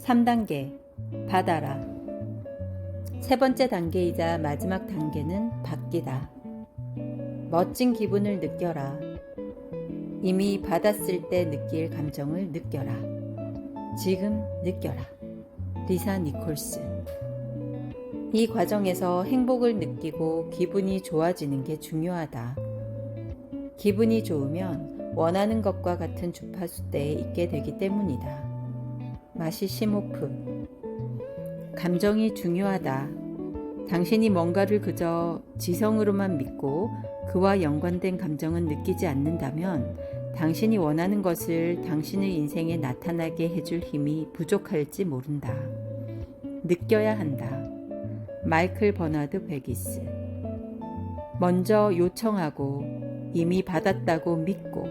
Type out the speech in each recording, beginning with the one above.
3단계 받아라. 세 번째 단계이자 마지막 단계는 받기다. 멋진 기분을 느껴라. 이미 받았을 때 느낄 감정을 느껴라. 지금 느껴라. 리사 니콜슨. 이 과정에서 행복을 느끼고 기분이 좋아지는 게 중요하다. 기분이 좋으면 원하는 것과 같은 주파수대에 있게 되기 때문이다. 마시 시모프. 감정이 중요하다. 당신이 뭔가를 그저 지성으로만 믿고 그와 연관된 감정은 느끼지 않는다면 당신이 원하는 것을 당신의 인생에 나타나게 해줄 힘이 부족할지 모른다. 느껴야 한다. 마이클 버나드 베기스. 먼저 요청하고 이미 받았다고 믿고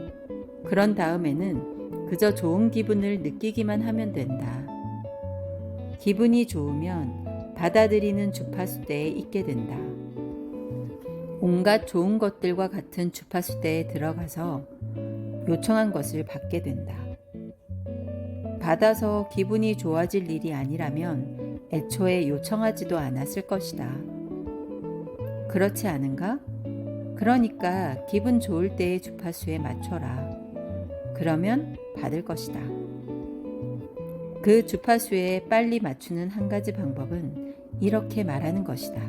그런 다음에는 그저 좋은 기분을 느끼기만 하면 된다. 기분이 좋으면 받아들이는 주파수대에 있게 된다. 온갖 좋은 것들과 같은 주파수대에 들어가서 요청한 것을 받게 된다. 받아서 기분이 좋아질 일이 아니라면 애초에 요청하지도 않았을 것이다. 그렇지 않은가? 그러니까 기분 좋을 때의 주파수에 맞춰라. 그러면 받을 것이다. 그 주파수에 빨리 맞추는 한 가지 방법은 이렇게 말하는 것이다.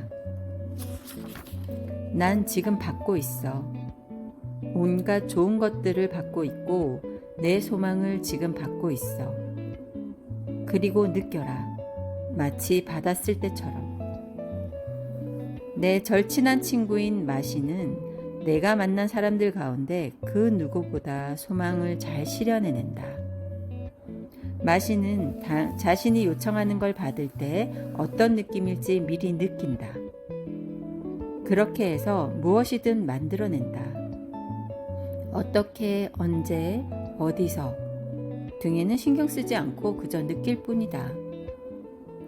난 지금 받고 있어. 온갖 좋은 것들을 받고 있고 내 소망을 지금 받고 있어. 그리고 느껴라. 마치 받았을 때처럼. 내 절친한 친구인 마시는 내가 만난 사람들 가운데 그 누구보다 소망을 잘 실현해낸다. 마시는 자신이 요청하는 걸 받을 때 어떤 느낌일지 미리 느낀다. 그렇게 해서 무엇이든 만들어낸다. 어떻게, 언제, 어디서 등에는 신경 쓰지 않고 그저 느낄 뿐이다.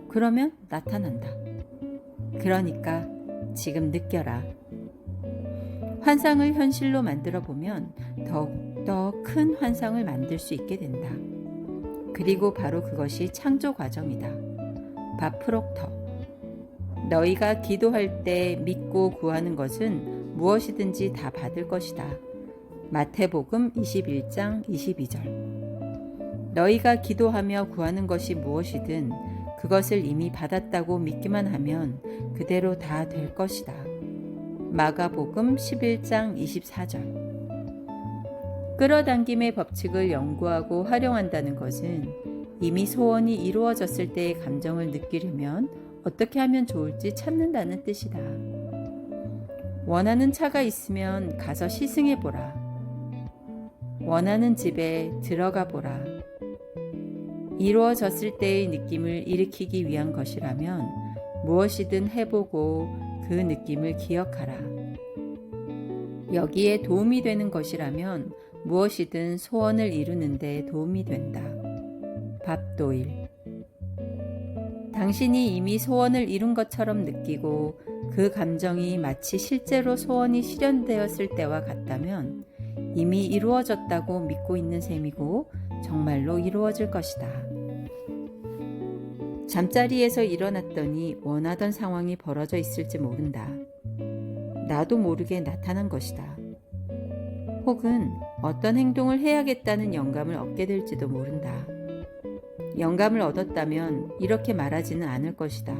그러면 나타난다. 그러니까 지금 느껴라. 환상을 현실로 만들어 보면 더욱더 큰 환상을 만들 수 있게 된다. 그리고 바로 그것이 창조 과정이다. 밥 프록터. 너희가 기도할 때 믿고 구하는 것은 무엇이든지 다 받을 것이다. 마태복음 21장 22절. 너희가 기도하며 구하는 것이 무엇이든 그것을 이미 받았다고 믿기만 하면 그대로 다 될 것이다. 마가복음 11장 24절. 끌어당김의 법칙을 연구하고 활용한다는 것은 이미 소원이 이루어졌을 때의 감정을 느끼려면 어떻게 하면 좋을지 찾는다는 뜻이다. 원하는 차가 있으면 가서 시승해보라. 원하는 집에 들어가 보라. 이루어졌을 때의 느낌을 일으키기 위한 것이라면 무엇이든 해보고 그 느낌을 기억하라. 여기에 도움이 되는 것이라면 무엇이든 소원을 이루는 데 도움이 된다. 밥 도일. 당신이 이미 소원을 이룬 것처럼 느끼고 그 감정이 마치 실제로 소원이 실현되었을 때와 같다면 이미 이루어졌다고 믿고 있는 셈이고 정말로 이루어질 것이다. 잠자리에서 일어났더니 원하던 상황이 벌어져 있을지 모른다. 나도 모르게 나타난 것이다. 혹은 어떤 행동을 해야겠다는 영감을 얻게 될지도 모른다. 영감을 얻었다면 이렇게 말하지는 않을 것이다.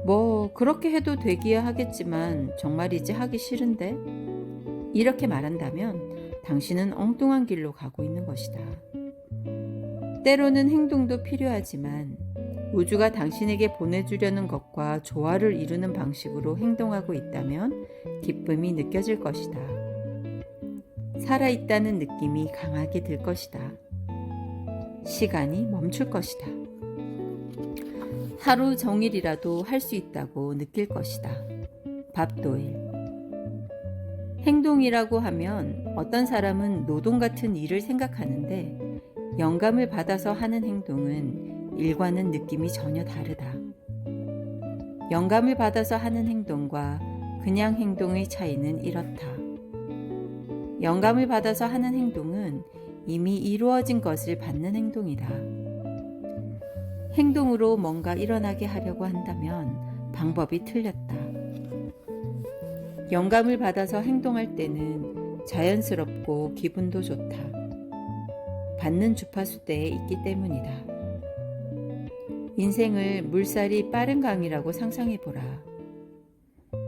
뭐 그렇게 해도 되기야 하겠지만 정말이지 하기 싫은데? 이렇게 말한다면 당신은 엉뚱한 길로 가고 있는 것이다. 때로는 행동도 필요하지만 우주가 당신에게 보내주려는 것과 조화를 이루는 방식으로 행동하고 있다면 기쁨이 느껴질 것이다. 살아있다는 느낌이 강하게 들 것이다. 시간이 멈출 것이다. 하루 종일이라도 할 수 있다고 느낄 것이다. 밥도일. 행동이라고 하면 어떤 사람은 노동 같은 일을 생각하는데 영감을 받아서 하는 행동은 일과는 느낌이 전혀 다르다. 영감을 받아서 하는 행동과 그냥 행동의 차이는 이렇다. 영감을 받아서 하는 행동은 이미 이루어진 것을 받는 행동이다. 행동으로 뭔가 일어나게 하려고 한다면 방법이 틀렸다. 영감을 받아서 행동할 때는 자연스럽고 기분도 좋다. 받는 주파수대에 있기 때문이다. 인생을 물살이 빠른 강이라고 상상해보라.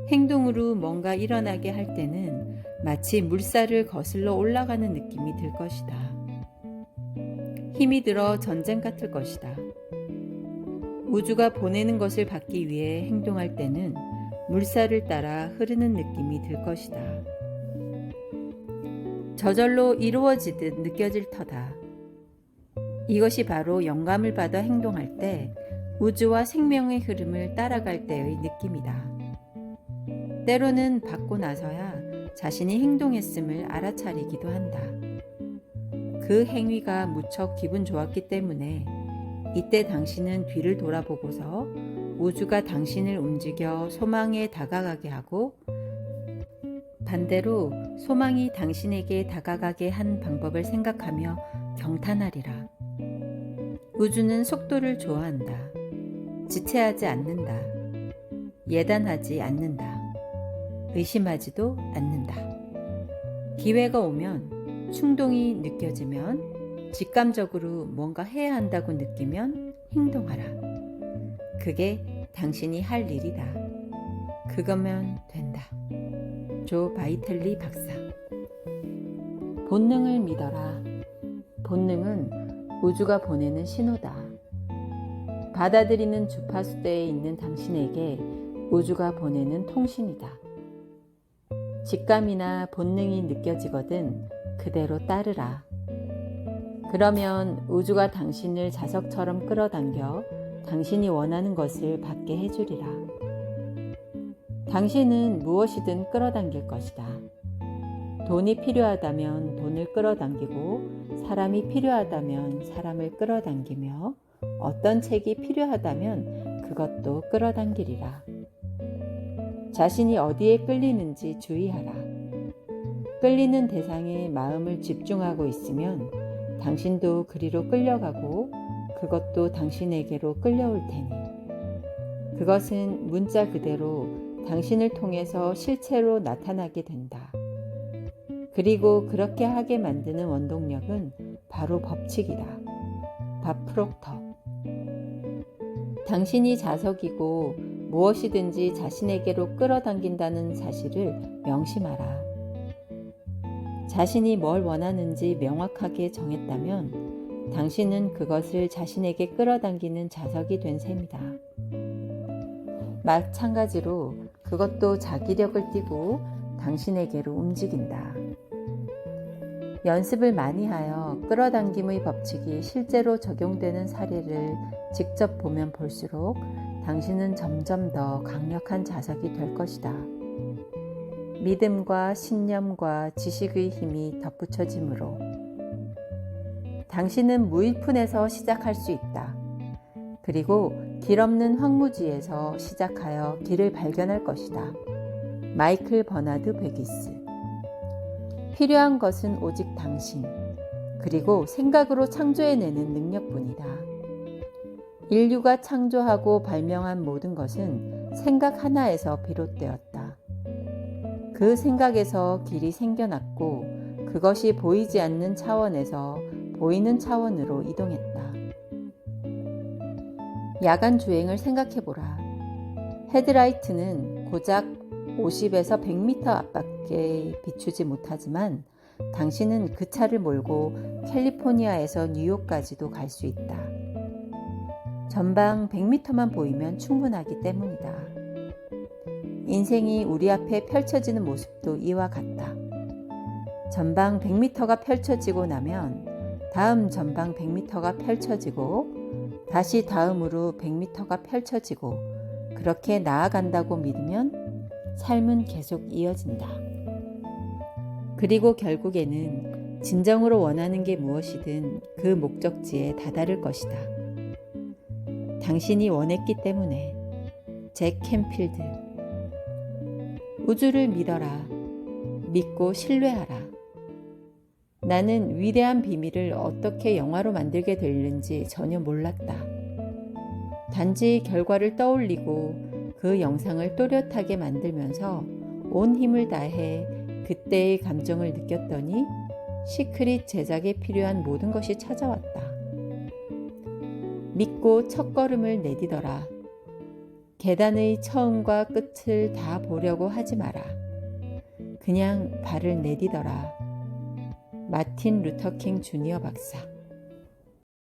행동으로 뭔가 일어나게 할 때는 마치 물살을 거슬러 올라가는 느낌이 들 것이다. 힘이 들어 전쟁 같을 것이다. 우주가 보내는 것을 받기 위해 행동할 때는 물살을 따라 흐르는 느낌이 들 것이다. 저절로 이루어지듯 느껴질 터다. 이것이 바로 영감을 받아 행동할 때 우주와 생명의 흐름을 따라갈 때의 느낌이다. 때로는 받고 나서야 자신이 행동했음을 알아차리기도 한다. 그 행위가 무척 기분 좋았기 때문에 이때 당신은 뒤를 돌아보고서 우주가 당신을 움직여 소망에 다가가게 하고 반대로 소망이 당신에게 다가가게 한 방법을 생각하며 경탄하리라. 우주는 속도를 좋아한다. 지체하지 않는다. 예단하지 않는다. 의심하지도 않는다. 기회가 오면, 충동이 느껴지면, 직감적으로 뭔가 해야 한다고 느끼면 행동하라. 그게 당신이 할 일이다. 그거면 된다. 조 바이틀리 박사. 본능을 믿어라. 본능은 우주가 보내는 신호다. 받아들이는 주파수대에 있는 당신에게 우주가 보내는 통신이다. 직감이나 본능이 느껴지거든 그대로 따르라. 그러면 우주가 당신을 자석처럼 끌어당겨 당신이 원하는 것을 받게 해주리라. 당신은 무엇이든 끌어당길 것이다. 돈이 필요하다면 돈을 끌어당기고 사람이 필요하다면 사람을 끌어당기며 어떤 책이 필요하다면 그것도 끌어당기리라. 자신이 어디에 끌리는지 주의하라. 끌리는 대상에 마음을 집중하고 있으면 당신도 그리로 끌려가고 그것도 당신에게로 끌려올 테니 그것은 문자 그대로 당신을 통해서 실체로 나타나게 된다. 그리고 그렇게 하게 만드는 원동력은 바로 법칙이다. 바프록터. 당신이 자석이고 무엇이든지 자신에게로 끌어당긴다는 사실을 명심하라. 자신이 뭘 원하는지 명확하게 정했다면 당신은 그것을 자신에게 끌어당기는 자석이 된 셈이다. 마찬가지로 그것도 자기력을 띠고 당신에게로 움직인다. 연습을 많이 하여 끌어당김의 법칙이 실제로 적용되는 사례를 직접 보면 볼수록 당신은 점점 더 강력한 자석이 될 것이다. 믿음과 신념과 지식의 힘이 덧붙여지므로 당신은 무일푼에서 시작할 수 있다. 그리고 길 없는 황무지에서 시작하여 길을 발견할 것이다. 마이클 버나드 베기스. 필요한 것은 오직 당신, 그리고 생각으로 창조해내는 능력뿐이다. 인류가 창조하고 발명한 모든 것은 생각 하나에서 비롯되었다. 그 생각에서 길이 생겨났고 그것이 보이지 않는 차원에서 보이는 차원으로 이동했다. 야간 주행을 생각해보라. 헤드라이트는 고작 50에서 100m 앞밖에 비추지 못하지만 당신은 그 차를 몰고 캘리포니아에서 뉴욕까지도 갈 수 있다. 전방 100m만 보이면 충분하기 때문이다. 인생이 우리 앞에 펼쳐지는 모습도 이와 같다. 전방 100m가 펼쳐지고 나면 다음 전방 100m가 펼쳐지고 다시 다음으로 100m가 펼쳐지고 그렇게 나아간다고 믿으면 삶은 계속 이어진다. 그리고 결국에는 진정으로 원하는 게 무엇이든 그 목적지에 다다를 것이다. 당신이 원했기 때문에. 잭 캔필드. 우주를 믿어라. 믿고 신뢰하라. 나는 위대한 비밀을 어떻게 영화로 만들게 되는지 전혀 몰랐다. 단지 결과를 떠올리고 그 영상을 또렷하게 만들면서 온 힘을 다해 그때의 감정을 느꼈더니 시크릿 제작에 필요한 모든 것이 찾아왔다. 믿고 첫걸음을 내디뎌라. 계단의 처음과 끝을 다 보려고 하지 마라. 그냥 발을 내디뎌라. 마틴 루터 킹 주니어 박사.